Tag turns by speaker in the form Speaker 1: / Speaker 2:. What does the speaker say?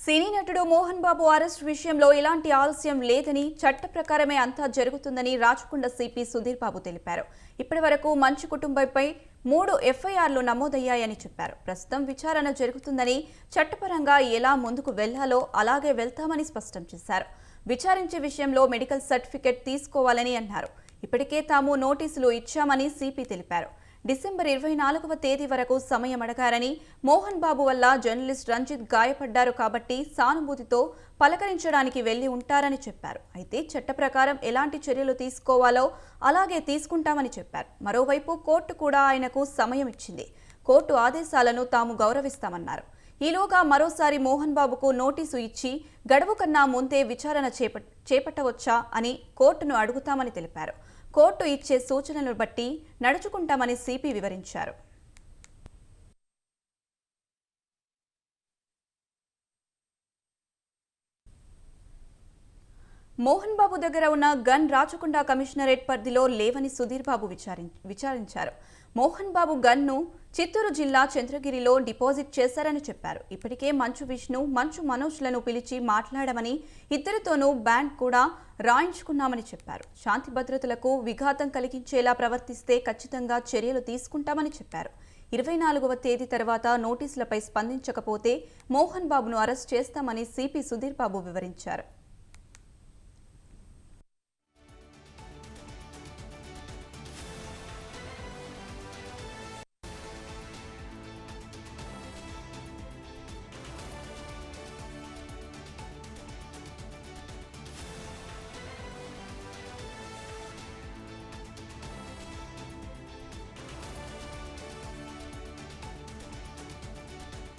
Speaker 1: సినీ నటుడు మోహన్ బాబు అరెస్ట్ విషయంలో ఎలాంటి ఆలస్యం లేదని చట్ట ప్రకారమే అంతా జరుగుతుందని రాచకొండ సిపి సుధీర్ బాబు తెలిపారు. ఇప్పటివరకు మంచు కుటుంబంపై 3 ఎఫ్ఐఆర్లు నమోదయ్యాయని చెప్పారు. ప్రస్తుతం విచారణ జరుగుతుందని, చట్టపరంగా ఎలా ముందుకు వెళ్లాలో అలాగే వెళ్తామని స్పష్టం చేశారు. విచారించే విషయంలో మెడికల్ సర్టిఫికెట్ తీసుకోవాలని అన్నారు. ఇప్పటికే తాము నోటీసులు ఇచ్చామని సిపి తెలిపారు. డిసెంబర్ 24వ తేదీ వరకు సమయం అడగారని, మోహన్ బాబు వల్ల జర్నలిస్ట్ రంజిత్ గాయపడ్డారు కాబట్టి సానుభూతితో పలకరించడానికి వెళ్లి ఉంటారని చెప్పారు. అయితే చట్ట ప్రకారం ఎలాంటి చర్యలు తీసుకోవాలో అలాగే తీసుకుంటామని చెప్పారు. మరోవైపు కోర్టు కూడా ఆయనకు సమయం ఇచ్చింది. కోర్టు ఆదేశాలను తాము గౌరవిస్తామన్నారు. ఈలోగా మరోసారి మోహన్ బాబుకు నోటీసు ఇచ్చి గడువు కన్నా ముందే విచారణ చేపట్టవచ్చా అని కోర్టును అడుగుతామని తెలిపారు. కోర్టు ఇచ్చే సూచనలను బట్టి నడుచుకుంటామని సిపి వివరించారు. మోహన్ బాబు దగ్గర ఉన్న గన్ రాచకొండ కమిషనరేట్ పరిధిలో లేవని సుధీర్ బాబు విచారించారు. మోహన్ బాబు గన్ను చిత్తూరు జిల్లా చంద్రగిరిలో డిపాజిట్ చేశారని చెప్పారు. ఇప్పటికే మంచు విష్ణు, మంచు మనోజ్లను పిలిచి మాట్లాడమని, ఇద్దరితోనూ బ్యాండ్ కూడా రాయించుకున్నామని చెప్పారు. శాంతి భద్రతలకు విఘాతం కలిగించేలా ప్రవర్తిస్తే ఖచ్చితంగా చర్యలు తీసుకుంటామని చెప్పారు. 24వ తేదీ తర్వాత నోటీసులపై స్పందించకపోతే మోహన్ బాబును అరెస్ట్ చేస్తామని సిపి సుధీర్ బాబు వివరించారు.